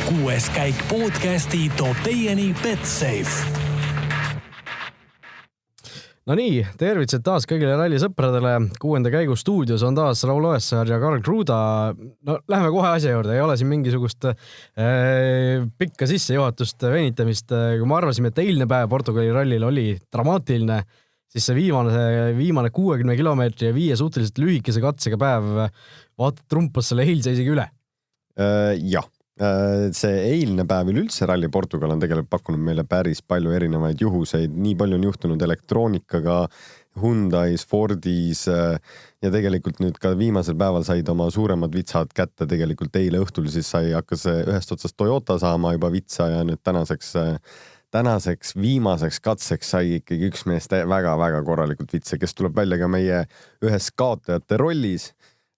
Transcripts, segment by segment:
6. käik podcasti toob teieni Betsafe. No nii, tervitused taas kõigile rallisõpradele. 6. käigu stuudios on taas Raul Oessar ja Karl Kruda. No läheme kohe asja juurde, ei ole siin mingisugust pikka sissejuhatust venitamist. Kui me arvasime, et eilne päev Portugali rallil oli dramaatiline, siis see viimane 60 kilomeetri ja 5 suhteliselt lühikese katsega päev trumpas selle eilse isegi üle. Jah. See eilne päev üleüldse Ralli Portugal on tegelikult pakkunud meile päris palju erinevaid juhuseid. Nii palju on juhtunud elektroonikaga, Hyundai's, Fordis ja tegelikult nüüd ka viimasel päeval said oma suuremad vitsad kätte. Tegelikult eile õhtul siis hakkas ühest otsast Toyota saama juba vitsa ja nüüd tänaseks viimaseks katseks sai ikkagi üks mees väga-väga korralikult vitsa, kes tuleb välja ka meie ühes kaotajate rollis.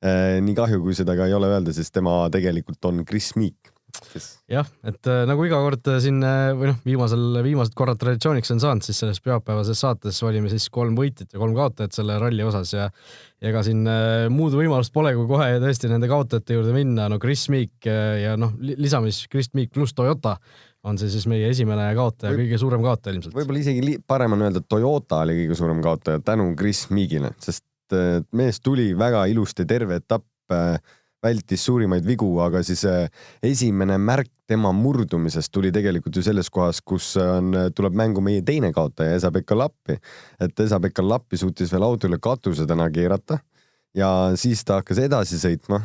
Nii kahju, kui seda ka ei ole öelda, sest tema tegelikult on Chris Meek. Jah, et nagu iga kord siin või viimased korrad traditsiooniks on saanud, siis selles pühapäevases saates valime siis 3 võitjat ja 3 kaotajat selle ralli osas ja ega siin muud võimalust pole, kui kohe tõesti nende kaotajate juurde minna. No Chris Meek ja lisamis Chris Meek pluss Toyota on see siis meie esimene kaotaja, kõige suurem kaotaja ilmselt. Võib-olla isegi parem on öelda, et Toyota oli kõige suurem kaotaja tänu Chris Meekile, sest mees tuli väga ilusti terve etapp, vältis suurimaid vigu, aga siis esimene märk tema murdumisest tuli tegelikult ju selles kohas, kus tuleb mängu meie teine kaotaja Esa-Pekka Lappi. Et Esa-Pekka Lappi suutis veel autole katuse täna keerata ja siis ta hakkas edasi sõitma,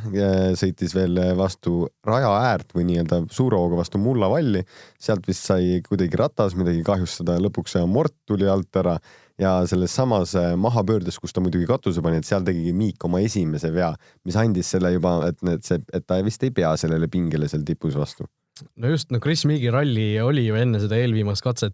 sõitis veel vastu raja äärt või nii-öelda suure hooga vastu mullavalli. Sealt vist sai kuidagi ratas midagi kahjustada, lõpuks mort tuli alt ära ja selles samas mahapöördes, kus ta muidugi katuse pani, et seal tegigi Miik oma esimese vea, mis andis selle juba, et ta vist ei pea sellele pingele seal tipus vastu. No just, Chris Meeki ralli oli ju enne seda eelviimast katset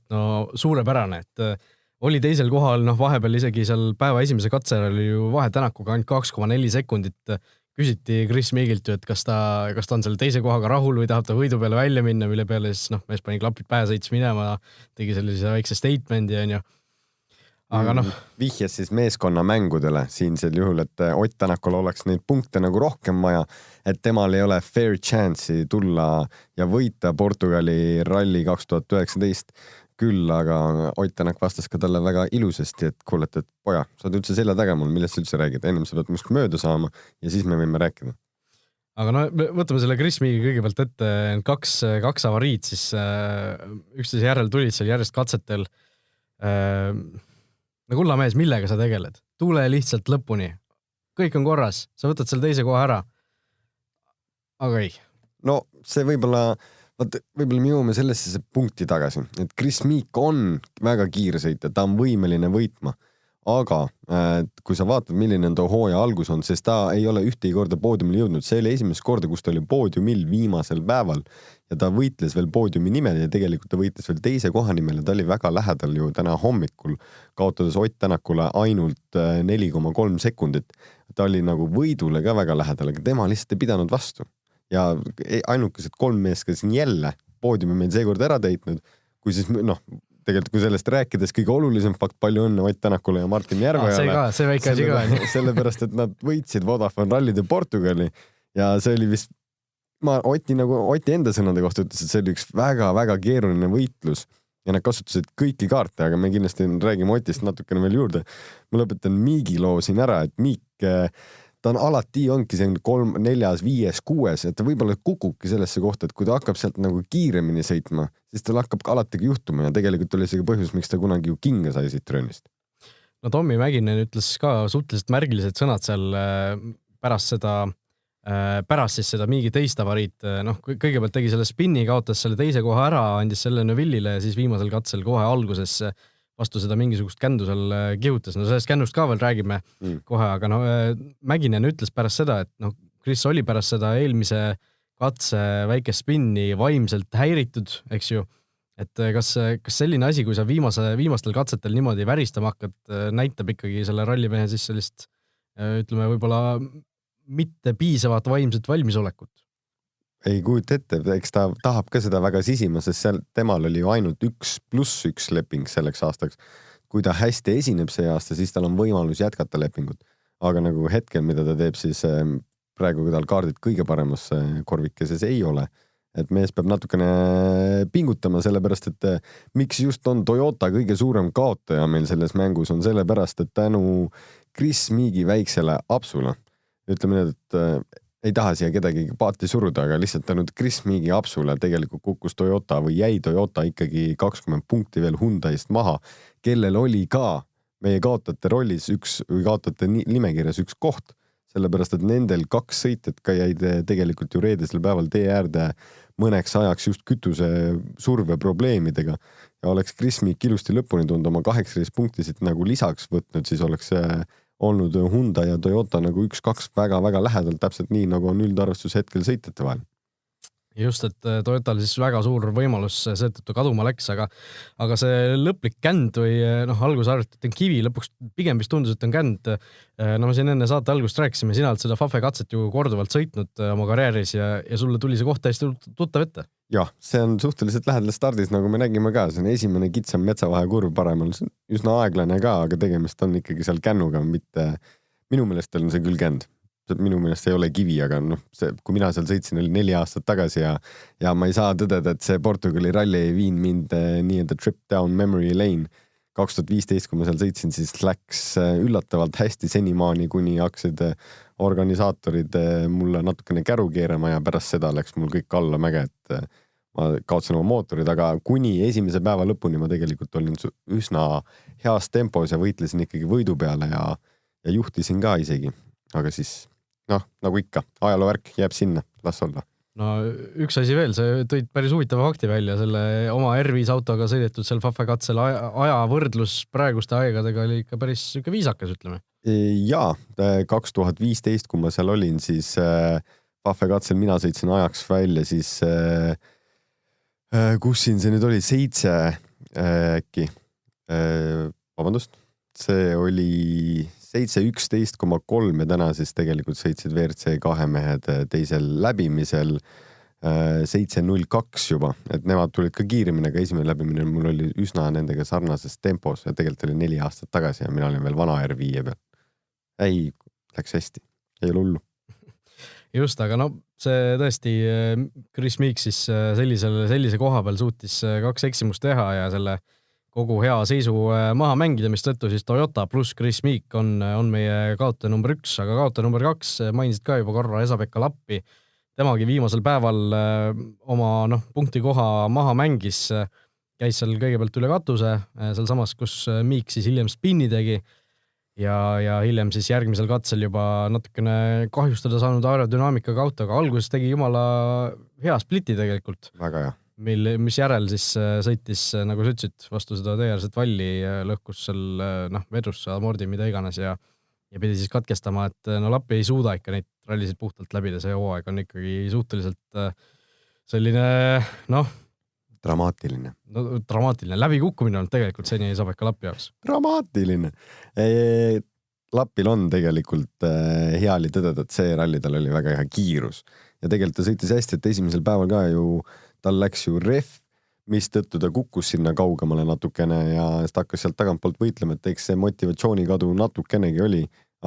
suurepärane, et oli teisel kohal, vahepeal isegi seal päeva esimese katsel oli ju vahe Tänakuga ainult 2,4 sekundit. Küsiti Chris Meekilt ju, et kas ta on selle teise kohaga rahul või tahab ta võidu peale välja minna, mille peale siis mees pani klapid pähe, sõitis minema, tegi sellise väikse statemendi ja aga vihjas siis meeskonna mängudele siinsel juhul, et Ott Tänakul oleks neid punkte nagu rohkem vaja, et temal ei ole fair chance'i tulla ja võita Portugali ralli 2019. Küll, aga Ott Tänak vastas ka talle väga ilusasti, et kuulet, et poja, sa oled üldse selja taga mul, millest sa üldse räägid? Ennem sa pead must mööda saama ja siis me võime rääkida. Aga võtame selle Chris Meeki kõigepealt ette, kaks avariid siis üksteise järel tulid seal järjest katsetel. Kulla mees, millega sa tegeled? Tule lihtsalt lõpuni. Kõik on korras, sa võtad selle teise koha ära. Aga ei. No see võib-olla me jõuame sellesse punkti tagasi, et Chris Meek on väga kiire sõita, ta on võimeline võitma, aga kui sa vaatad, milline on too hooaja algus on, sest ta ei ole ühtegi korda poodiumil jõudnud, see oli esimest korda, kus ta oli poodiumil viimasel päeval ja ta võitles veel poodiumi nimel ja tegelikult ta võitles veel teise koha nimel ja ta oli väga lähedal ju täna hommikul, kaotades Ott Tänakule ainult 4,3 sekundit. Ta oli nagu võidule ka väga lähedal, aga tema lihtsalt ei pidanud vastu. Ja ainukesed 3 mees, kes siin jälle poodiumi meil seekord ära teitnud, kui siis tegelikult kui sellest rääkides kõige olulisem fakt, palju õnne Ott Tänakule ja Martin Järvejale. See väike asi ka. Sellepärast, et nad võitsid Vodafone rallide Portugali ja see oli vist, Oti enda sõnade kohta ütles, et see oli üks väga-väga keeruline võitlus ja nad kasutasid kõiki kaarte, aga me kindlasti räägime Otist natukene veel juurde. Ma lõpetan Miigi loo siin ära, et Miik ta on alati ongi see 3, 4, 5, 6, et ta võib-olla kukubki sellesse kohta, et kui ta hakkab sealt nagu kiiremini sõitma, siis tal hakkab ka alati juhtuma ja tegelikult oli see põhjus, miks ta kunagi ju kinga sai siit tröönist. No Tommi Mäkinen ütles ka suhteliselt märgilised sõnad seal pärast siis seda Miigi teist avariit. Kõigepealt tegi selle spinni, kaotas selle teise koha ära, andis selle Nevillile ja siis viimasel katsel kohe alguses vastu seda mingisugust kändu seal kihutas. Sellest kännust ka veel räägime kohe, aga Mäkinen ütles pärast seda, et Chris oli pärast seda eelmise katse väikest spinni vaimselt häiritud, eks ju. Et kas selline asi, kui sa viimastel katsetel niimoodi väristama hakkad, näitab ikkagi selle rallimehe siis sellist, ütleme, võib-olla mitte piisavat vaimset valmisolekut? Ei kujuta ette, eks ta tahab ka seda väga sisima, sest seal temal oli ju ainult 1+1 leping selleks aastaks. Kui ta hästi esineb see aasta, siis tal on võimalus jätkata lepingut. Aga nagu hetkel, mida ta teeb, siis praegu, kui tal kaardid kõige paremas korvikeses ei ole. et mees peab natukene pingutama, sellepärast et miks just on Toyota kõige suurem kaotaja meil selles mängus, on sellepärast, et tänu Chris Meegi väiksele apsule, ütleme need, et ei taha siia kedagi paati suruda, aga lihtsalt tänu Chris Meegi apsule tegelikult kukkus Toyota või jäi Toyota ikkagi 20 punkti veel Hyundai'st maha, kellel oli ka meie kaotajate rollis või kaotajate nimekirjas üks koht, sellepärast et nendel 2 sõitjat ka jäid tegelikult ju reedesel päeval tee äärde mõneks ajaks just kütuse surve probleemidega ja oleks Chris Meek ilusti lõpuni tulnud oma 18 punktisid nagu lisaks võtnud, siis oleks olnud Hyundai ja Toyota nagu 1-2 väga-väga lähedalt, täpselt nii, nagu on üldarvestus hetkel sõitjate vahel. Just, et Toyotal siis väga suur võimalus seetõttu kaduma läks, aga see lõplik känd või alguses arvati, et on kivi, lõpuks pigem vist tundus, et on känd. Me siin enne saate algust rääkisime, sina oled seda Fafe katset ju korduvalt sõitnud oma karjääris ja sulle tuli see koht täiesti tuttav ette. Jah, see on suhteliselt lähedal stardis, nagu me nägime ka, see on esimene kitsam metsavahekurv paremal, see on üsna aeglane ka, aga tegemist on ikkagi seal kännuga, mitte minu meelest on see küll känd. Minu meelest ei ole kivi, aga kui mina seal sõitsin, oli 4 aastat tagasi ja ma ei saa tõdeda, et see Portugali ralli ei viin mind nii-öelda trip down memory lane. 2015, kui ma seal sõitsin, siis läks üllatavalt hästi senimaani, kuni hakkasid organisaatorid mulle natukene käru keerama ja pärast seda läks mul kõik alla mäge, et ma kaotsin oma mootorid, aga kuni esimese päeva lõpuni ma tegelikult olin üsna heas tempos ja võitlesin ikkagi võidu peale ja juhtisin ka isegi, aga siis nagu ikka, ajaloovärk jääb sinna, las olla. No üks asi veel, see tõid päris huvitava fakti välja, selle oma R5 autoga sõidetud seal Fafe katsel aja võrdlus praeguste aegadega oli ikka päris viisakas, ütleme. Jaa, 2015, kui ma seal olin, siis Fafe katsel mina sõitsin ajaks välja, siis kus siin see nüüd oli, 7 äkki, vabandust, see oli 7.11,3 ja täna siis tegelikult sõitsid WRC 2 mehed teisel läbimisel 7.02 juba, et nemad tulid ka kiirimine, aga esimene läbimine mul oli üsna nendega sarnases tempos ja tegelikult oli 4 aastat tagasi ja mina olin veel vana R5 peal. Ei, läks hästi, ei ole hullu. Just, aga see tõesti Chris Meek siis sellise koha peal suutis 2 eksimust teha ja selle kogu hea seisu maha mängida, mis tõttu siis Toyota pluss Chris Meek on meie kaotaja number 1, aga kaotaja number 2 mainisid ka juba korra Esa-Pekka Lappi. Temagi viimasel päeval oma punktikoha maha mängis, käis seal kõigepealt üle katuse, seal samas, kus Meek siis hiljem spinni tegi ja hiljem siis järgmisel katsel juba natukene kahjustada saanud aerodünaamikaga autoga. Alguses tegi jumala hea spliti tegelikult. Väga hea. Mis järel siis sõitis, nagu sa ütlesid, vastu seda teeärset valli, lõhkus seal vedrus, amordi, mida iganes ja pidi siis katkestama, et Lappi ei suuda ikka neid rallisid puhtalt läbida, see hooaeg on ikkagi suhteliselt selline, dramaatiline. Dramaatiline, läbikukkumine on tegelikult seni Esa-Pekka Lappi jaoks. Dramaatiline. Lappil on tegelikult hea oli tõdeda, et see ralli tal oli väga hea kiirus ja tegelikult ta sõitis hästi, et esimesel päeval ka ju tal läks ju ref, mis tõttu ta kukkus sinna kaugemale natukene ja ta hakkas sealt tagantpoolt võitlema, et eks see motivatsioonikadu natukenegi oli,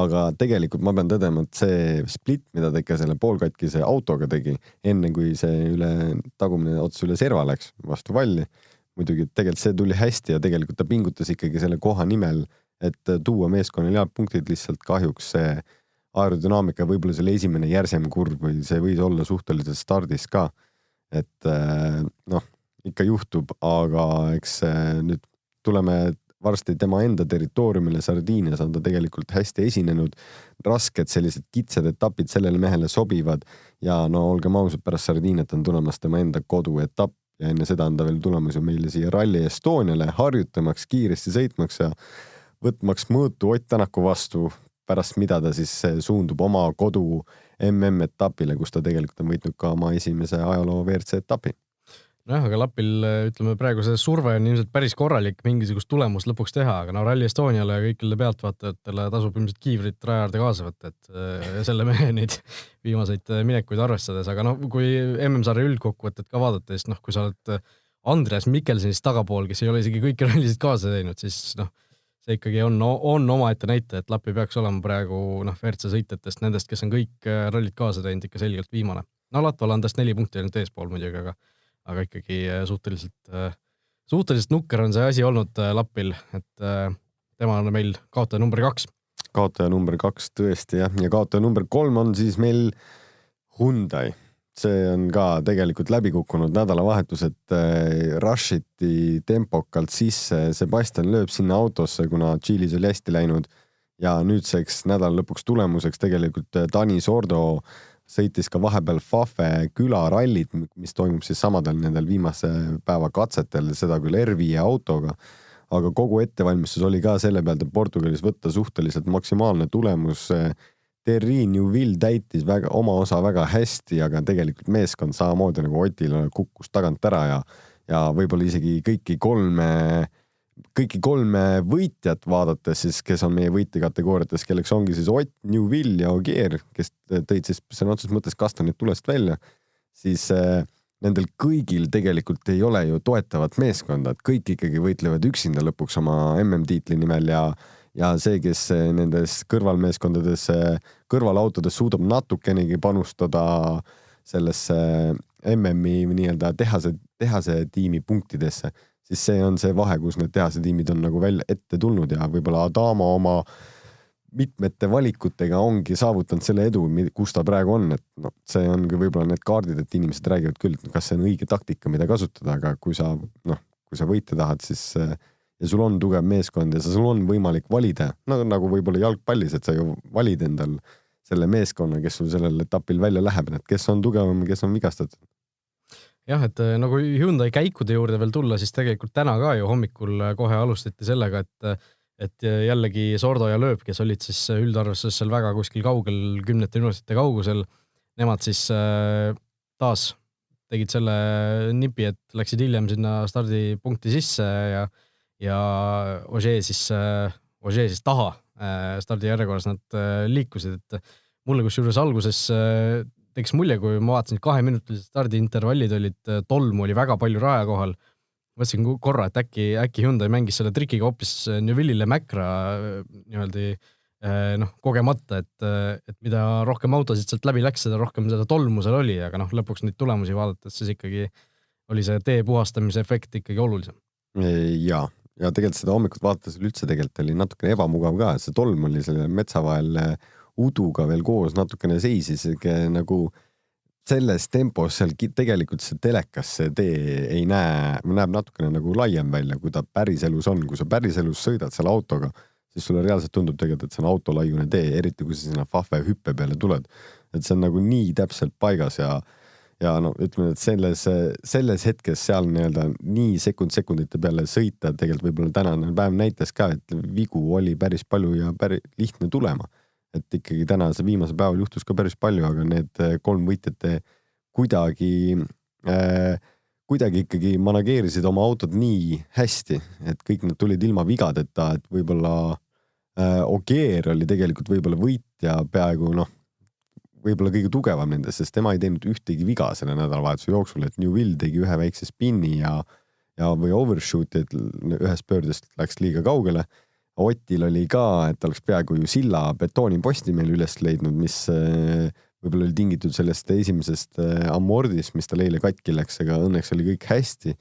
aga tegelikult ma pean tõdema, et see split, mida ta ikka selle poolkatkise autoga tegi, enne kui see tagumine ots üle serva läks vastu valli, muidugi tegelikult see tuli hästi ja tegelikult ta pingutas ikkagi selle koha nimel, et tuua meeskonnal head punktid, lihtsalt kahjuks see aerodünaamika võib-olla selle esimene järsem kurv või see võis olla suhteliselt stardis ka, et ikka juhtub, aga eks nüüd tuleme varsti tema enda territooriumile Sardiinias on ta tegelikult hästi esinenud, rasked sellised kitsad etapid sellele mehele sobivad ja olgem ausad, pärast Sardiiniat on tulemas tema enda koduetapp ja enne seda on ta veel tulemas ju meile siia Rally Estoniale harjutamaks, kiiresti sõitmaks ja võtmaks mõõtu Ott Tänaku vastu, pärast mida ta siis suundub oma kodu MM-etapile, kus ta tegelikult on võitnud ka oma esimese ajaloo WRC etapi. Aga Lapil, ütleme, praegu see surve on ilmselt päris korralik mingisugust tulemust lõpuks teha, aga Rally Estoniale ja kõikile pealtvaatajatele tasub ilmselt kiivrit rajaarde kaasa võtta, et selle mehe neid viimaseid minekuid arvestades, aga kui MM-sarja üldkokkuvõtted ka vaadata, siis kui sa oled Andreas Mikkelsenist tagapool, kes ei ole isegi kõiki rallisid kaasa teinud, siis see ikkagi on omaette näite, et Lappi peaks olema praegu WRC sõitjatest nendest, kes on kõik rallit kaasa teinud ikka selgelt viimane. no Latval on tast 4 punkti ainult eespool muidugi, aga ikkagi suhteliselt nukker on see asi olnud Lappil, et tema on meil kaotaja number 2. Kaotaja number 2 tõesti jah, ja kaotaja number 3 on siis meil Hyundai. See on ka tegelikult läbi kukkunud nädalavahetus, et rushiti tempokalt sisse, Sebastian lööb sinna autosse, kuna Tšiilis oli hästi läinud ja nüüdseks nädala lõpuks tulemuseks tegelikult Dani Sordo sõitis ka vahepeal Fafe külarallit, mis toimub siis samadel nendel viimase päeva katsetel, seda küll R5 autoga, aga kogu ettevalmistus oli ka selle pealt, et Portugalis võtta suhteliselt maksimaalne tulemus. Terri Neuville täitis oma osa väga hästi, aga tegelikult meeskond samamoodi nagu Otil kukkus tagant ära ja võib-olla isegi kõiki kolme võitjat vaadates siis, kes on meie võitjakategooriates, kelleks ongi siis Ott, Neuville ja Ogier, kes tõid siis sõna otseses mõttes kastanid tulest välja, siis nendel kõigil tegelikult ei ole ju toetavat meeskonda, et kõik ikkagi võitlevad üksinda lõpuks oma MM-tiitli nimel ja see, kes nendes kõrvalmeeskondades, kõrvalautodes suudab natukenegi panustada sellesse MM-i nii-öelda tehase tiimi punktidesse, siis see on see vahe, kus need tehase tiimid on nagu välja ette tulnud ja võib-olla Adama oma mitmete valikutega ongi saavutanud selle edu, kus ta praegu on, et no, see ongi võib-olla need kaardid, et inimesed räägivad küll, et kas see on õige taktika, mida kasutada, aga kui sa võita tahad, siis ja sul on tugev meeskond ja sul on võimalik valida, nagu võib-olla jalgpallis, et sa ju valid endal selle meeskonna, kes sul sellel etapil välja läheb, et kes on tugevam, kes on vigastatud. Jah, et nagu Hyundai käikude juurde veel tulla, siis tegelikult täna ka ju hommikul kohe alustati sellega, et jällegi Sordo ja Lööb, kes olid siis üldarvestuses seal väga kuskil kaugel 10 minutite kaugusel, nemad siis taas tegid selle nipi, et läksid hiljem sinna stardipunkti sisse ja Ogier siis taha stardi järjekorras nad liikusid, et mulle kusjuures alguses teeks mulje, kui ma vaatasin, et 2-minutilised stardiintervallid olid, tolmu oli väga palju raja kohal. Mõtlesin korra, et äkki Hyundai mängis selle trikiga hoopis Neuville'ile Mäkra niimoodi kogemata, et mida rohkem autosid sealt läbi läks, seda rohkem seda tolmu seal oli, aga lõpuks neid tulemusi vaadates siis ikkagi oli see tee puhastamise efekt ikkagi olulisem. Ja tegelikult seda hommikut vaadates üldse tegelikult oli natukene ebamugav ka, see tolm oli selle metsa vahel uduga veel koos natukene seisis, nagu selles tempos seal tegelikult see telekas see tee ei näeb natukene nagu laiem välja, kui ta päriselus on, kui sa päriselus sõidad selle autoga, siis sulle reaalselt tundub tegelikult, et see on autolaiune tee, eriti kui sa sinna Fafe hüppe peale tuled, et see on nagu nii täpselt paigas ja ütleme, et selles hetkes seal nii sekundite peale sõita, tegelikult võib-olla tänane päev näitas ka, et vigu oli päris palju ja päris lihtne tulema. Et ikkagi tänase viimase päeval juhtus ka päris palju, aga need 3 võitjate kuidagi ikkagi manageerisid oma autod nii hästi, et kõik nad tulid ilma vigadeta, et võib-olla Ogier oli tegelikult võib-olla võitja peaaegu võib-olla kõige tugevam nendes, sest tema ei teinud ühtegi viga selle nädalavahetuse jooksul, et Neuville tegi ühe väikse spinni või overshooti, et ühest pöördest läks liiga kaugele. Otil oli ka, et oleks peaaegu ju silla betooniposti meil üles leidnud, mis võib-olla oli tingitud sellest esimesest amordist, mis tal eile katki läks, aga õnneks oli kõik hästi,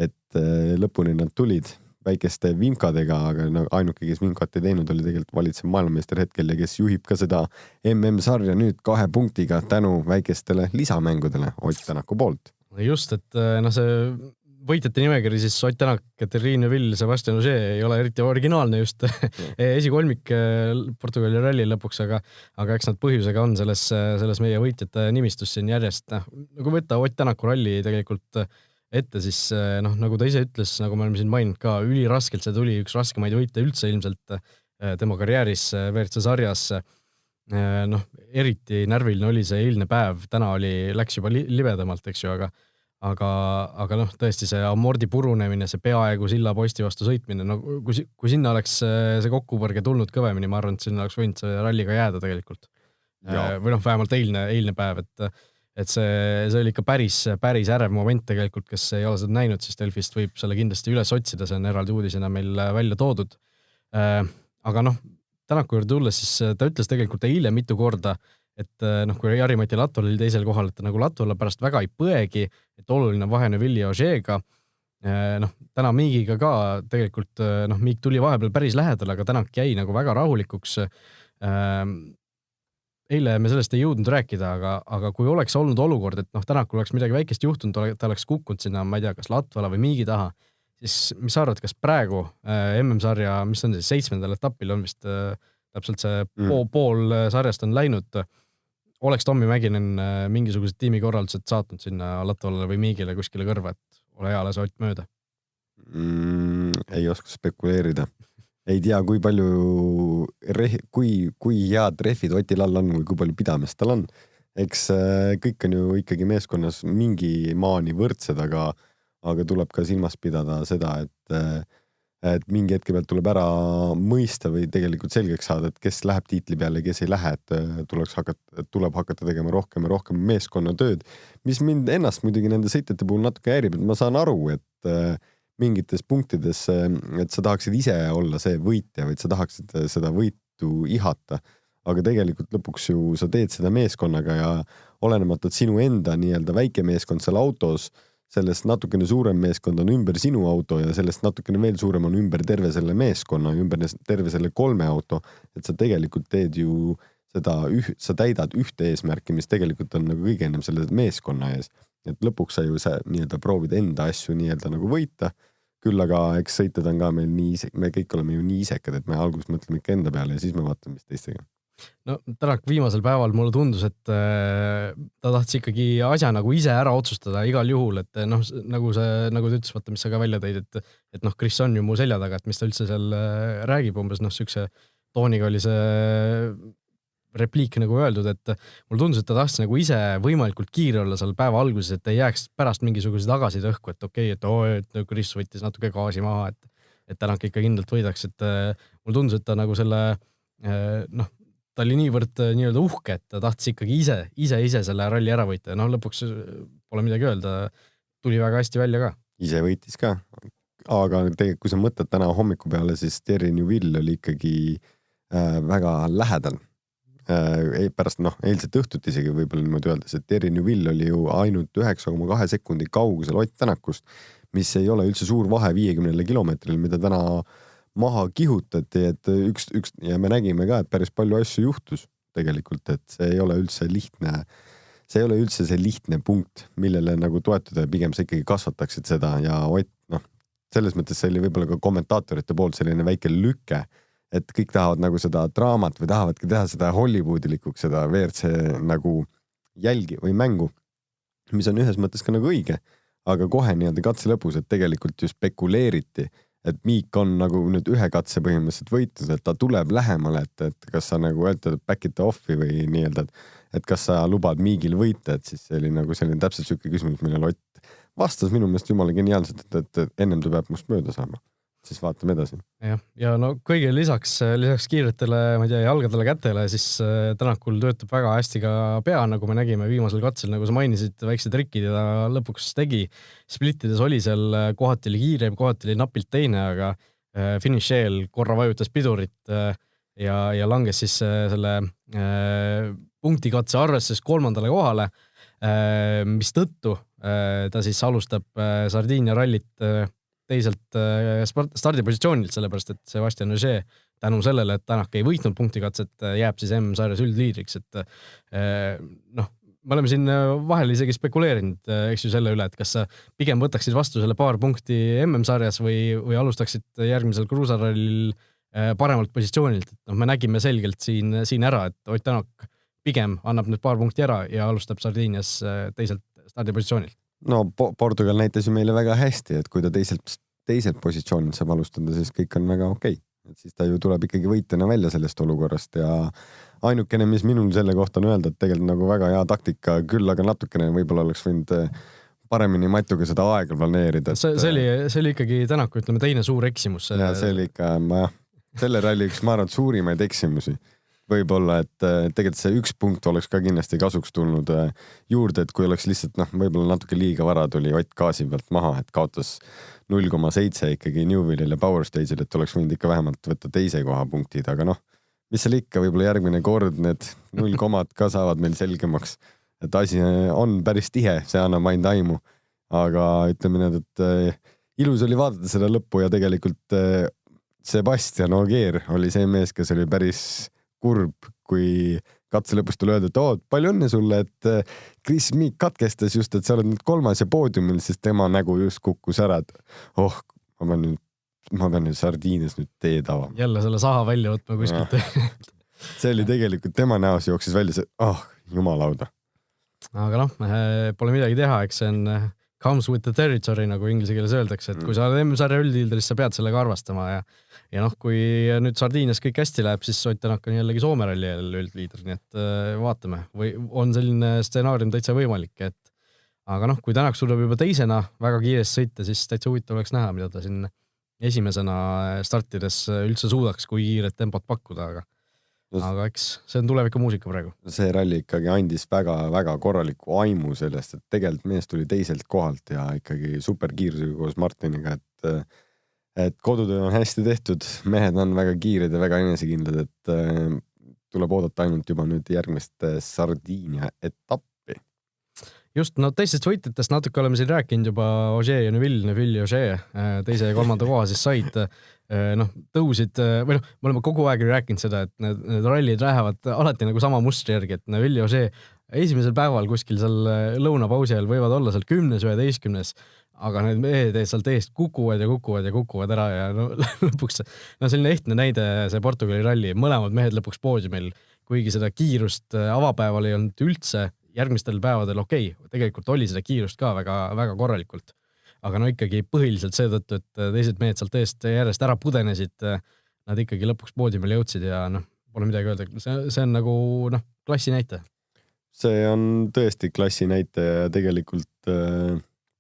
et lõpuni nad tulid väikeste vimkadega, aga ainuke, kes vimkat ei teinud, oli tegelikult valitsev maailmameister hetkel ja kes juhib ka seda MM-sarja nüüd 2 punktiga tänu väikestele lisamängudele Ott Tänaku poolt. Just, et see võitjate nimekiri siis Ott Tänak, Terri Neuville, Sebastian Ogier ei ole eriti originaalne just esikolmik Portugali ralli lõpuks, aga eks nad põhjusega on selles meie võitjate nimistus siin järjest. Kui võtta Ott Tänaku ralli tegelikult ette, siis nagu ta ise ütles, nagu me oleme siin maininud ka, üliraskelt see tuli üks raskemaid võite üldse ilmselt tema karjääris WRC sarjas. Eriti närviline oli see eilne päev, täna läks juba libedamalt, eks ju, aga tõesti see amordi purunemine, see peaaegu silla posti vastu sõitmine, kui sinna oleks see kokkupõrge tulnud kõvemini, ma arvan, et sinna oleks võinud see ralliga jääda tegelikult. Või vähemalt eilne päev, et see oli ikka päris ärev moment tegelikult, kes ei ole seda näinud, siis Delfist võib selle kindlasti üles otsida, see on eraldi uudisena meil välja toodud. Aga Tänaku juurde tulles, siis ta ütles tegelikult eile mitu korda, et noh, kui Jari-Mati Latval oli teisel kohal, et ta nagu Latvala pärast väga ei põegi, et oluline vahe Neuvilli ja Ožeega. Noh, täna Miigiga ka tegelikult, noh, Miik tuli vahepeal päris lähedal, aga Tänak jäi nagu väga rahulikuks. Eile me sellest ei jõudnud rääkida, aga kui oleks olnud olukord, et noh, Tänakul oleks midagi väikest juhtunud, ta oleks kukkunud sinna, ma ei tea, kas Latvala või Miigi taha, siis mis sa arvad, kas praegu MM-sarja, mis on siis 7. etapil on vist täpselt see pool sarjast on läinud, oleks Tommi Mäkinen mingisugused tiimikorraldused saatnud sinna Latvalale või Miigile kuskile kõrva, et ole hea, lase Ott mööda? Ei oska spekuleerida. Ei tea, kui palju, kui head rehvid Otil all on või kui palju pidamist tal on. Eks kõik on ju ikkagi meeskonnas mingi maani võrdsed, aga tuleb ka silmas pidada seda, et mingi hetke pealt tuleb ära mõista või tegelikult selgeks saada, et kes läheb tiitli peale, kes ei lähe, et tuleb hakata tegema rohkem ja rohkem meeskonnatööd, mis mind ennast muidugi nende sõitjate puhul natuke häirib, et ma saan aru, et mingites punktides, et sa tahaksid ise olla see võitja, või sa tahaksid seda võitu ihata, aga tegelikult lõpuks ju sa teed seda meeskonnaga ja olenemata, et sinu enda nii-öelda väike meeskond seal autos, sellest natukene suurem meeskond on ümber sinu auto ja sellest natukene veel suurem on ümber terve selle meeskonna, ümber terve selle 3 auto, et sa tegelikult teed ju seda, sa täidad ühte eesmärki, mis tegelikult on nagu kõige ennem selle meeskonna ees. Et lõpuks sa ju nii-öelda proovid enda asju nii-öelda nagu võita, küll aga eks sõitjad on ka meil nii, me kõik oleme ju nii isekad, et me alguses mõtleme ikka enda peale ja siis me vaatame, mis teistega. No Tänak viimasel päeval mulle tundus, et ta tahtis ikkagi asja nagu ise ära otsustada igal juhul, et noh, nagu ta ütles, vaata, mis sa ka välja tõid, et noh, Chris on ju mu selja taga, et mis ta üldse seal räägib, umbes noh, sükse tooniga oli see repliik nagu öeldud, et mulle tundus, et ta tahtis nagu ise võimalikult kiire olla seal päeva alguses, et ei jääks pärast mingisuguse tagasid õhku, et okei, et Chris võttis natuke gaasi maha, et Tänak ikka kindlalt võidaks, et mulle tundus, et ta nagu selle noh, ta oli niivõrd nii-öelda uhke, et ta tahtis ikkagi ise selle ralli ära võita ja noh, lõpuks pole midagi öelda, tuli väga hästi välja ka. Ise võitis ka, aga tegelikult kui sa mõtled täna hommiku peale, siis Thierry Neuville oli ikkagi väga lähedal. Pärast eilset õhtut isegi võib-olla niimoodi öeldes, et Thierry Neuville oli ju ainult 9,2 sekundi kaugusel Ott Tänakust, mis ei ole üldse suur vahe 50 kilomeetril, mida täna maha kihutati, et üks ja me nägime ka, et päris palju asju juhtus tegelikult, et see ei ole üldse see lihtne punkt, millele nagu toetuda ja pigem sa ikkagi kasvataksid seda ja Ott, selles mõttes see oli võib-olla ka kommentaatorite poolt selline väike lüke, et kõik tahavad nagu seda draamat või tahavadki teha seda hollywoodilikuks, seda WRC nagu jälgi või mängu, mis on ühes mõttes ka nagu õige, aga kohe nii-öelda katse lõpus, et tegelikult ju spekuleeriti, et Miik on nagu nüüd ühe katse põhimõtteliselt võitnud, et ta tuleb lähemale, et kas sa nagu ütled back it off'i või nii-öelda, et kas sa lubad Miigil võita, et siis see oli nagu selline täpselt süke küsimus, millele Ott vastas minu meelest jumala geniaalselt, et ennem ta peab must mööda saama. Siis vaatame edasi. Ja no kõige lisaks kiiretele, ma ei tea, jalgadele kätele, siis Tänakul töötab väga hästi ka pea, nagu me nägime viimasel katsel, nagu sa mainisid, väikse trikid ja ta lõpuks tegi. Splittides oli seal, kohati oli kiirem, kohati oli napilt teine, aga finiši eel korra vajutas pidurit ja langes siis selle punktikatse arvestus 3. kohale, mis tõttu ta siis alustab Sardiinia rallit teiselt stardipositsioonilt, sellepärast, et Sebastian Ogier tänu sellele, et Tänak ei võitnud punktikatset, jääb siis M-sarjas üldliidriks, et noh, me oleme siin vahel isegi spekuleerinud, eks ju selle üle, et kas sa pigem võtaksid vastu selle paar punkti MM-sarjas või alustaksid järgmisel kruusarallil paremalt positsioonilt, et noh, me nägime selgelt siin ära, et Ott Tänak pigem annab nüüd paar punkti ära ja alustab Sardiinias teiselt stardipositsioonilt. No Portugal näitas ju meile väga hästi, et kui ta teiselt positsioonilt saab alustada, siis kõik on väga okei. Et siis ta ju tuleb ikkagi võitjana välja sellest olukorrast ja ainukene, mis minul selle kohta on öelda, et tegelikult nagu väga hea taktika, küll aga natukene võib-olla oleks võinud paremini Matuga seda aega planeerida. See oli ikkagi Tänaku, ütleme, teine suur eksimus. Ja see oli ikka, selle ralli üks, ma arvan, suurimaid eksimusi. Võib-olla, et tegelikult see üks punkt oleks ka kindlasti kasuks tulnud juurde, et kui oleks lihtsalt, võib-olla natuke liiga vara tuli Ott gaasi pealt maha, et kaotas 0,7 ikkagi Neuvillile Power Stage'il, et oleks võinud ikka vähemalt võtta teise koha punktid, aga mis seal ikka, võib-olla järgmine kord need 0 komad ka saavad meil selgemaks, et asi on päris tihe, see annab ainult aimu, aga ütleme need, et ilus oli vaadata seda lõppu ja tegelikult Sebastian Ogier oli see mees, kes oli päris kurb, kui katse lõpus tuli öelda, et palju õnne sulle, et Chris Meek katkestas just, et sa oled nüüd 3. ja poodiumil, siis tema nägu just kukkus ära, et ma pean nüüd sardiines nüüd teed avama. Jälle selle saha välja võtma kuskilt. See oli tegelikult tema näos jooksis välja see, jumalauda. Aga pole midagi teha, eks see on comes with the territory, nagu inglise keeles öeldakse, et kui sa oled M-sarja üldliider, siis sa pead sellega arvestama ja kui nüüd Sardiinias kõik hästi läheb, siis Ott Tänak on jällegi Soome ralli üldliider, nii et vaatame, või on selline stsenaarium täitsa võimalik, et aga kui Tänak suudab juba teisena väga kiiresti sõita, siis täitsa huvitav oleks näha, mida ta siin esimesena startides üldse suudaks, kui kiiret tempot pakkuda, aga eks see on tuleviku muusika praegu. See ralli ikkagi andis väga korraliku aimu sellest, et tegelikult mees tuli teiselt kohalt ja ikkagi superkiirusega koos Martiniga, et kodutöö on hästi tehtud, mehed on väga kiired ja väga enesekindlad, et tuleb oodata ainult juba nüüd järgmist Sardiinia etappi. Just, teistest võitjatest natuke oleme siin rääkinud juba, Ogier ja Neville ja Ogier teise ja 3. koha siis said, tõusid, või me oleme kogu aeg rääkinud seda, et need rallid lähevad alati nagu sama mustri järgi, et Neville ja Ogier esimesel päeval kuskil seal lõunapausi ajal võivad olla seal 10., 11., aga need mehed sealt eest kukuvad ära ja lõpuks, selline ehtne näide see Portugali ralli, mõlemad mehed lõpuks poodiumil, kuigi seda kiirust avapäeval ei olnud üldse, järgmistel päevadel tegelikult oli seda kiirust ka väga korralikult. Aga ikkagi põhiliselt seetõttu, et teised mehed sealt eest järjest ära pudenesid, nad ikkagi lõpuks poodiumil jõudsid ja pole midagi öelda. See on nagu klassi näite. See on tõesti klassi näite ja tegelikult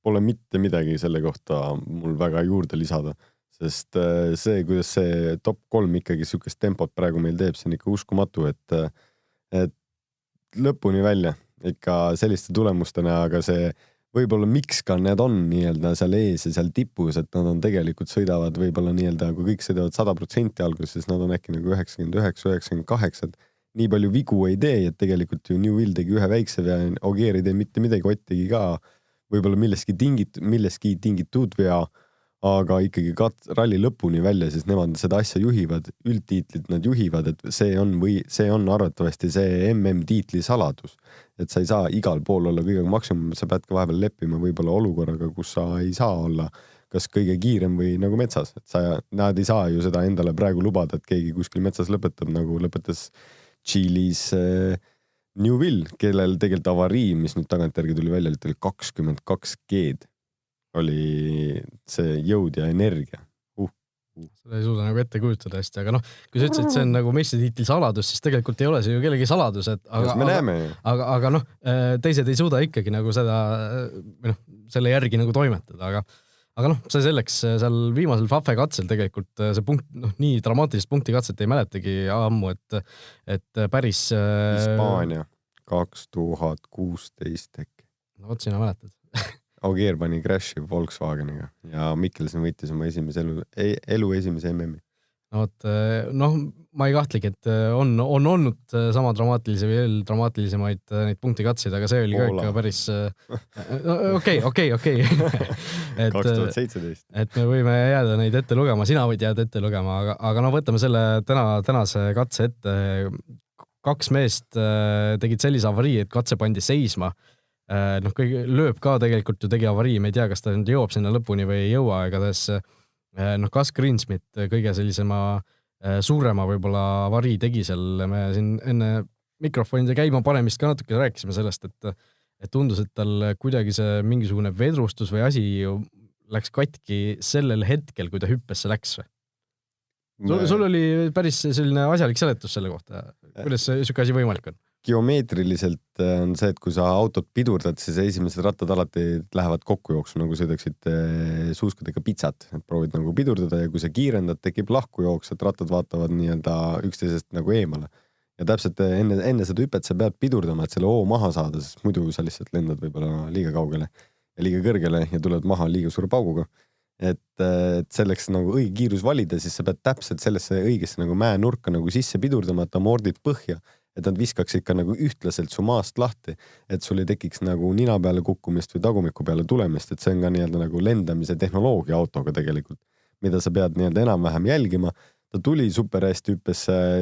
pole mitte midagi selle kohta mul väga juurde lisada, sest see, kuidas see top 3 ikkagi sükest tempot praegu meil teeb, see on ikka uskumatu, et lõpuni välja ikka selliste tulemustena, aga see võib-olla miks ka need on nii-öelda seal ees ja seal tipus, et nad on tegelikult sõidavad võib-olla nii-öelda, kui kõik sõidavad 100% alguses, siis nad on äkki nagu 99-98, nii palju vigu ei tee, et tegelikult ju Newville tegi ühe väikse vea, Ogier ei tee mitte midagi, Ott tegi ka võib-olla milleski tingitud vea, aga ikkagi ralli lõpuni välja, siis nemad seda asja juhivad, üldtiitlit nad juhivad, et see on arvatavasti see MM-tiitli saladus, et sa ei saa igal pool olla kõige maksimum, sa pead ka vahepeal leppima võib-olla olukorraga, kus sa ei saa olla kas kõige kiirem või nagu metsas, et nad ei saa ju seda endale praegu lubada, et keegi kuskil metsas lõpetab, nagu lõpetas Chilis Newville, kellel tegelikult avarii, mis nüüd tagantjärgi tuli välja, oli 22 G-d oli see jõud ja energia. Seda ei suuda nagu ette kujutada hästi, aga kui sa ütlesid, et see on nagu meistritiitli saladus, siis tegelikult ei ole see ju kellegi saladus, et aga teised ei suuda ikkagi nagu seda, selle järgi nagu toimetada, aga see selleks, seal viimasel Fafe katsel tegelikult see punkt, nii dramaatilist punkti katset ei mäletagi ammu, et päris Hispaania 2016 äkki. Võt sina mäletad. Ogier pani crashi Volkswageniga ja Mikkelsen võitis oma elu esimese MM-i. Ma ei kahtlegi, et on olnud sama dramaatilisi või veel dramaatilisemaid neid punktikatseid, aga see oli ka ikka päris okei. 2017. Et me võime jääda neid ette lugema, sina võid jääda ette lugema, aga võtame selle tänase katse ette. 2 meest tegid sellise avarii, et katse pandi seisma. Lööb ka tegelikult ju tegi avarii, me ei tea, kas ta nüüd jõuab sinna lõpuni või ei jõua, igatahes Gus Greensmith kõige sellisema suurema võib-olla avarii tegi seal, me siin enne mikrofonide käima panemist ka natuke rääkisime sellest, et tundus, et tal kuidagi see mingisugune vedrustus või asi läks katki sellel hetkel, kui ta hüppesse läks. Sul oli päris selline asjalik seletus selle kohta, kuidas siuke asi võimalik on? Geomeetriliselt on see, et kui sa autot pidurdad, siis esimesed rattad alati lähevad kokkujooksu, nagu sõidaksid suuskadega pitsat, et proovid nagu pidurdada ja kui sa kiirendad, tekib lahkujooks, et rattad vaatavad nii-öelda üksteisest nagu eemale. Ja täpselt enne seda hüpet sa pead pidurdama, et selle oo maha saada, sest muidu sa lihtsalt lendad võib-olla liiga kaugele ja liiga kõrgele ja tuled maha liiga suure pauguga. et selleks nagu õige kiirus valida, siis sa pead täpselt sellesse õigesse nagu mäenurka nagu sisse pidurdama, et amordid põhja, et nad viskaks ikka nagu ühtlaselt su maast lahti, et sul ei tekiks nagu nina peale kukkumist või tagumiku peale tulemist, et see on ka nii-öelda nagu lendamise tehnoloogia autoga tegelikult, mida sa pead nii-öelda enam-vähem jälgima. Ta tuli super hästi hüppes,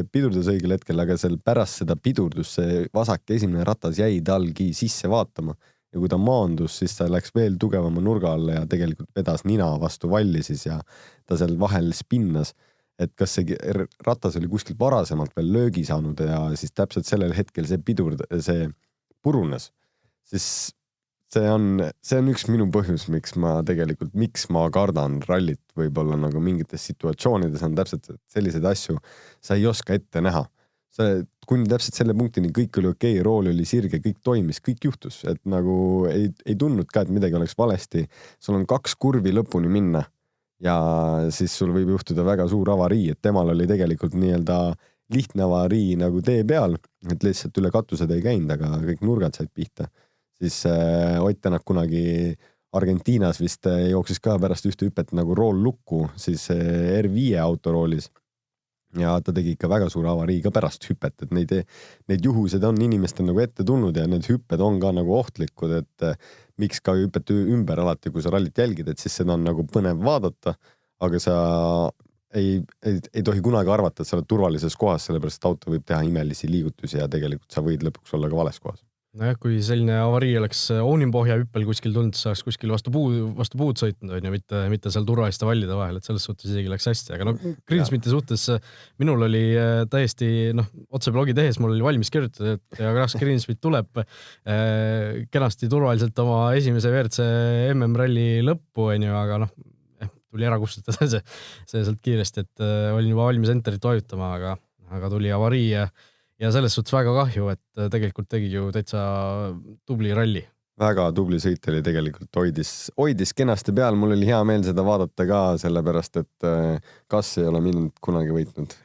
pidurdas õigel hetkel, aga seal pärast seda pidurdus see vasak esimene ratas jäi talgi sisse vaatama ja kui ta maandus, siis ta läks veel tugevama nurga alla ja tegelikult vedas nina vastu valli siis ja ta seal vahel spinnas, et kas see ratas oli kuskilt varasemalt veel löögi saanud ja siis täpselt sellel hetkel see purunes, siis see on üks minu põhjus, miks ma kardan rallit võib-olla nagu mingites situatsioonides on täpselt selliseid asju, sa ei oska ette näha. Kuni täpselt selle punktini kõik oli okei, rool oli sirge, kõik toimis, kõik juhtus, et nagu ei tundnud ka, et midagi oleks valesti. Sul on 2 kurvi lõpuni minna ja siis sul võib juhtuda väga suur avarii, et temal oli tegelikult nii-öelda lihtne avarii nagu tee peal, et lihtsalt üle katused ei käinud, aga kõik nurgad said pihta. Siis Ott Tänak kunagi Argentiinas vist jooksis ka pärast ühte hüpet nagu rool lukku, siis R5 autoroolis ja ta tegi ikka väga suur avarii ka pärast hüpet, et neid juhused on inimestel nagu ette tulnud ja need hüpped on ka nagu ohtlikud, et miks ka hüpet ümber alati, kui sa rallit jälgid, et siis seda on nagu põnev vaadata, aga sa ei tohi kunagi arvata, et sa oled turvalises kohas, sellepärast et auto võib teha imelisi liigutusi ja tegelikult sa võid lõpuks olla ka vales kohas. Nojah, kui selline avarii oleks Ooninpohja hüppel kuskil tulnud, saaks kuskil vastu puud sõitnud, on ju, mitte seal turvaliste vallide vahel, et selles suhtes isegi läks hästi, aga Greensmiti suhtes minul oli täiesti, otseblogi tehes mul oli valmis kirjutatud, et kas Greensmit tuleb kenasti turvaliselt oma esimese WRC MM-ralli lõppu, on ju, aga tuli ära kustutada see sealt kiiresti, et olin juba valmis enterit vajutama, aga tuli avarii ja selles suhtes väga kahju, et tegelikult tegi ju täitsa tubli ralli. Väga tubli sõit oli tegelikult, hoidis kenasti peal, mul oli hea meel seda vaadata ka, sellepärast, et kas ei ole mind kunagi võitnud,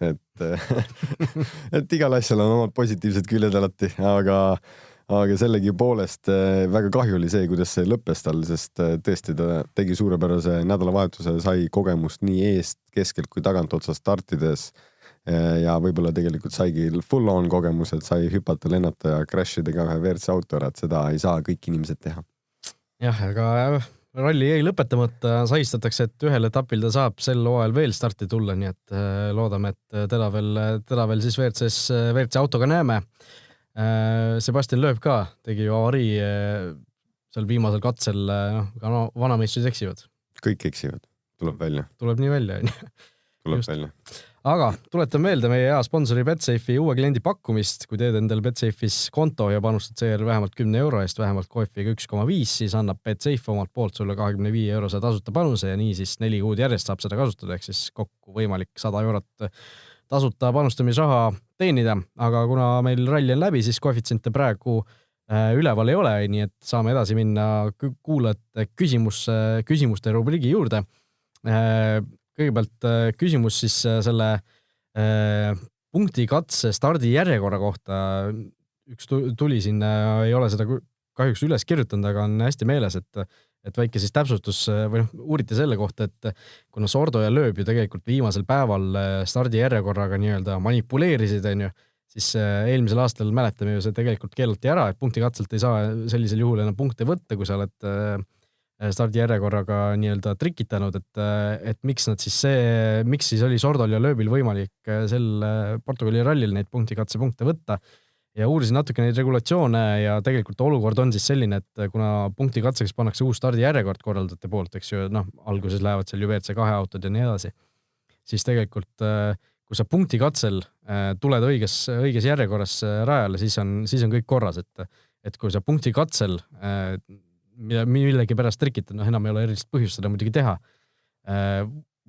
et igal asjal on omad positiivsed küljed alati, aga sellegi poolest väga kahju oli see, kuidas see lõppes tal, sest tõesti ta tegi suurepärase nädalavahetuse, sai kogemust nii eest, keskelt kui tagant otsa startides ja võib-olla tegelikult saigi full-on kogemus, et sai hüpata, lennata ja crashida ka ühe WRC auto ära, et seda ei saa kõik inimesed teha. Jah, aga ralli jäi lõpetamata, saistatakse, et ühel etapil ta saab sel hooajal veel starti tulla, nii et loodame, et teda veel siis WRC autoga näeme. Sebastian Loeb ka tegi ju avarii seal viimasel katsel, vanameistrid eksivad. Kõik eksivad, tuleb välja. Tuleb nii välja, on ju. Tuleb välja. Aga tuletan meelde meie hea sponsori Betsafe'i uue kliendi pakkumist, kui teed endal Betsafe'is konto ja panustad seejärel vähemalt 10 euro eest, vähemalt KOF-iga 1,5, siis annab Betsafe omalt poolt sulle 25 eurose tasuta panuse ja nii siis 4 kuud järjest saab seda kasutada, ehk siis kokku võimalik 100 eurot tasuta panustamisraha teenida, aga kuna meil ralli on läbi, siis koefitsiente praegu üleval ei ole, nii et saame edasi minna kuulajate küsimuste rubriigi juurde. Kõigepealt küsimus siis selle punkti katse stardi järjekorra kohta. Üks tuli siin, ei ole seda kahjuks üles kirjutanud, aga on hästi meeles, et väike siis täpsustus või uuriti selle kohta, et kuna Sordo ja Loeb ju tegelikult viimasel päeval stardi järjekorraga nii-öelda manipuleerisid, on ju, siis eelmisel aastal mäletame ju see tegelikult keelati ära, et punkti katselt ei saa sellisel juhul enam punkte võtta, kui sa oled stardi järjekorraga nii-öelda trikitanud, et miks siis oli Sordol ja Loebil võimalik sel Portugali rallil neid punkte võtta ja uurisin natuke neid regulatsioone ja tegelikult olukord on siis selline, et kuna punkti katseks pannakse uus stardi järjekord korraldajate poolt, eks ju, alguses lähevad seal ju WRC2 autod ja nii edasi, siis tegelikult kui sa punkti katsel tuled õiges järjekorras rajale, siis on kõik korras, et kui sa punkti katsel millegi pärast trikitad, enam ei ole erilist põhjust seda muidugi teha.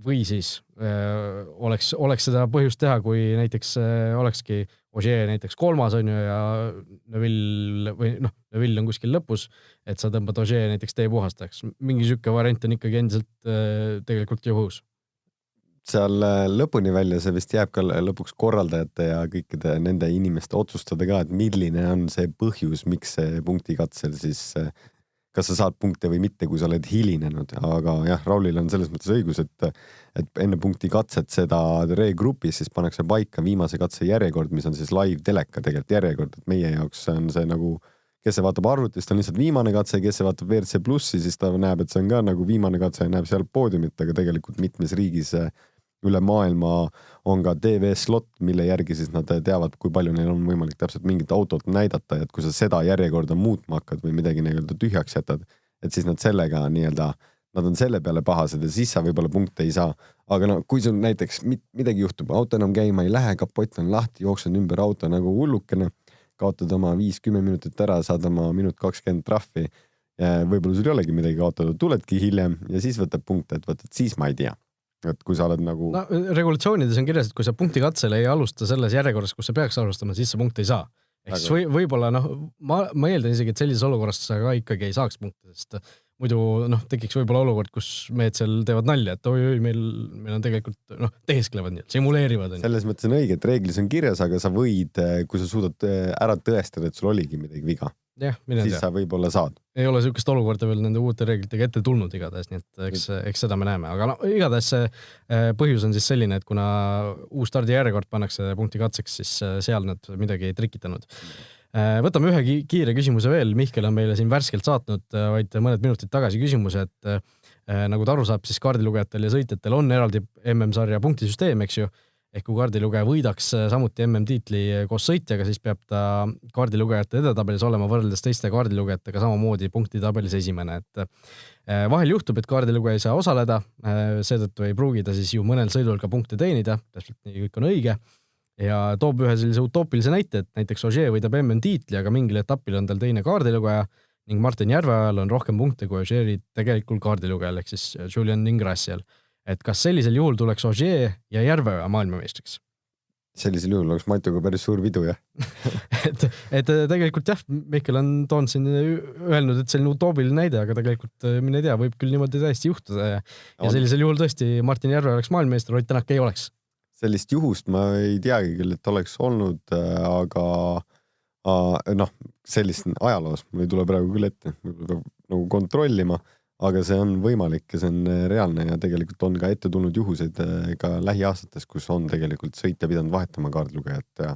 Või siis oleks seda põhjust teha, kui näiteks olekski Ogier näiteks 3. on ju ja Neville on kuskil lõpus, et sa tõmbad Ogier näiteks tee puhastajaks. Mingi sükke variant on ikkagi endiselt tegelikult juhus. Seal lõpuni välja see vist jääb ka lõpuks korraldajate ja kõikide nende inimeste otsustada ka, et milline on see põhjus, miks see punkti katsel siis kas sa saad punkte või mitte, kui sa oled hilinenud, aga jah, Raulil on selles mõttes õigus, et enne punkti katset seda regrupis siis pannakse paika viimase katse järjekord, mis on siis live teleka tegelikult järjekord, et meie jaoks on see nagu, kes see vaatab arvutist, on lihtsalt viimane katse, kes see vaatab WRC Plussi, siis ta näeb, et see on ka nagu viimane katse ja näeb seal poodiumit, aga tegelikult mitmes riigis üle maailma on ka TV slot, mille järgi siis nad teavad, kui palju neil on võimalik täpselt mingit autot näidata, et kui sa seda järjekorda muutma hakkad või midagi nii-öelda tühjaks jätad, et siis nad sellega nii-öelda, nad on selle peale pahased ja siis sa võib-olla punkte ei saa. Aga no kui sul näiteks midagi juhtub, auto enam käima ei lähe, kapott on lahti, jooksen ümber auto nagu hullukene, kaotad oma 5-10 minutit ära, saad oma minut 20 trahvi ja võib-olla sul ei olegi midagi kaotada, tuledki hiljem ja siis võtab punkte, et võtad, siis ma ei tea. Et kui sa oled nagu... No, regulatsioonides on kirjas, et kui sa punkti katsele ei alusta selles järjekorras, kus sa peaks alustama, siis sa punkte ei saa. Ehk siis võib-olla, ma eeldan isegi, et sellises olukorras sa ka ikkagi ei saaks punkte, sest muidu tekiks võib-olla olukord, kus mehed seal teevad nalja, et oi, meil on tegelikult, teesklevad nii, simuleerivad. Selles mõttes on õige, et reeglis on kirjas, aga sa võid, kui sa suudad ära tõestada, et sul oligi midagi viga. Jah, siis sa võib-olla saad. Ei ole sihukest olukorda veel nende uute reeglitega ette tulnud igatahes, nii et eks seda me näeme. Aga igatahes see põhjus on siis selline, et kuna uus stardi järjekord pannakse punkti katseks, siis seal nad midagi ei trikitanud. Võtame ühe kiire küsimuse veel. Mihkel on meile siin värskelt saatnud vaid mõned minutid tagasi küsimuse, et nagu ta aru saab, siis kaardilugejatel ja sõitjatel on eraldi MM-sarja punktisüsteem, eks ju. Ehk kui kaardilugeja võidaks samuti MM-tiitli koos sõitjaga, siis peab ta kaardilugejate edetabelis olema võrreldes teiste kaardilugejatega samamoodi punktitabelis esimene. Et vahel juhtub, et kaardilugeja ei saa osaleda, seetõttu ei pruugi ta siis ju mõnel sõidul ka punkte teenida, täpselt nii kõik on õige. Ja toob ühe sellise utoopilise näite, et näiteks Ogier võidab MM-tiitli, aga mingil etapil on tal teine kaardilugeja ning Martin Järveojal on rohkem punkte kui Ogieri tegelikult kaardilugejal, ehk siis Julian Ingrassial. Et kas sellisel juhul tuleks Ogier ja Järveoja maailmameistriks? Sellisel juhul oleks Matuga päris suur vidu, jah. et tegelikult jah, Mihkel on toonud siin öelnud, et selline utoopiline näide, aga tegelikult mine tea, võib küll niimoodi täiesti juhtuda ja sellisel juhul tõesti Martin Järveoja oleks maailmameister, Ott Tänak ei oleks. Sellist juhust ma ei teagi küll, et oleks olnud, aga sellist ajaloos mul ei tule praegu küll ette, võib-olla peab nagu kontrollima, aga see on võimalik ja see on reaalne ja tegelikult on ka ette tulnud juhuseid ka lähiaastates, kus on tegelikult sõitja pidanud vahetama kaardilugejat ja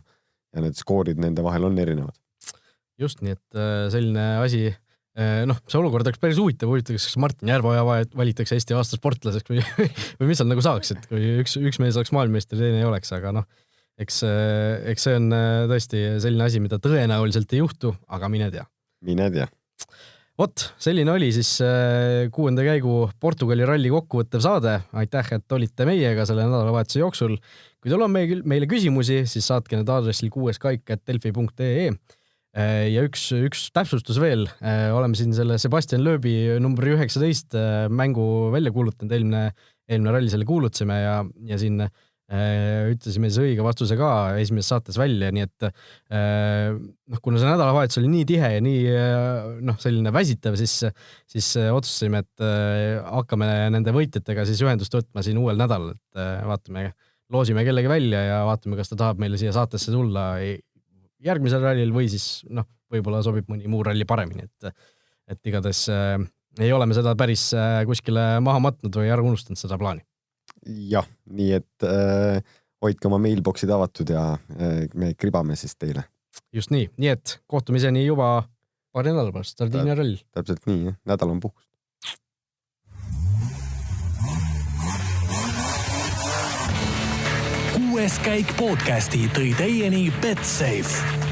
need skoorid nende vahel on erinevad. Just nii, et selline asi, see olukord oleks päris huvitav, kas Martin Järveoja valitakse Eesti aasta sportlaseks või mis seal nagu saaks, et kui üks mees oleks maailmameister, teine ei oleks, aga eks see on tõesti selline asi, mida tõenäoliselt ei juhtu, aga mine tea. Mine tea. Vot, selline oli siis 6. käigu Portugali ralli kokkuvõttev saade. Aitäh, et olite meiega selle nädalavahetuse jooksul. Kui teil on meile küsimusi, siis saatke need aadressil 6kaik@delfi.ee. Ja üks täpsustus veel. Oleme siin selle Sebastian Loebi numbri 19 mängu välja kuulutanud, eelmine ralli selle kuulutasime ja siin ütlesime siis õige vastuse ka esimeses saates välja, nii et kuna see nädalavahetus oli nii tihe ja nii selline väsitav, siis otsustasime, et hakkame nende võitjatega siis ühendust võtma siin uuel nädalal, et vaatame, loosime kellegi välja ja vaatame, kas ta tahab meile siia saatesse tulla järgmisel rallil või siis võib-olla sobib mõni muu ralli paremini, et igatahes ei ole me seda päris kuskile maha matnud või ära unustanud seda plaani. Jah, nii et hoidke oma mailboxid avatud ja me kribame siis teile. Just nii et kohtumiseni juba paari nädala pärast, Sardiinia rall. Täpselt nii, nädal on puhkust. 6. käik podcasti tõi teieni Betsafe.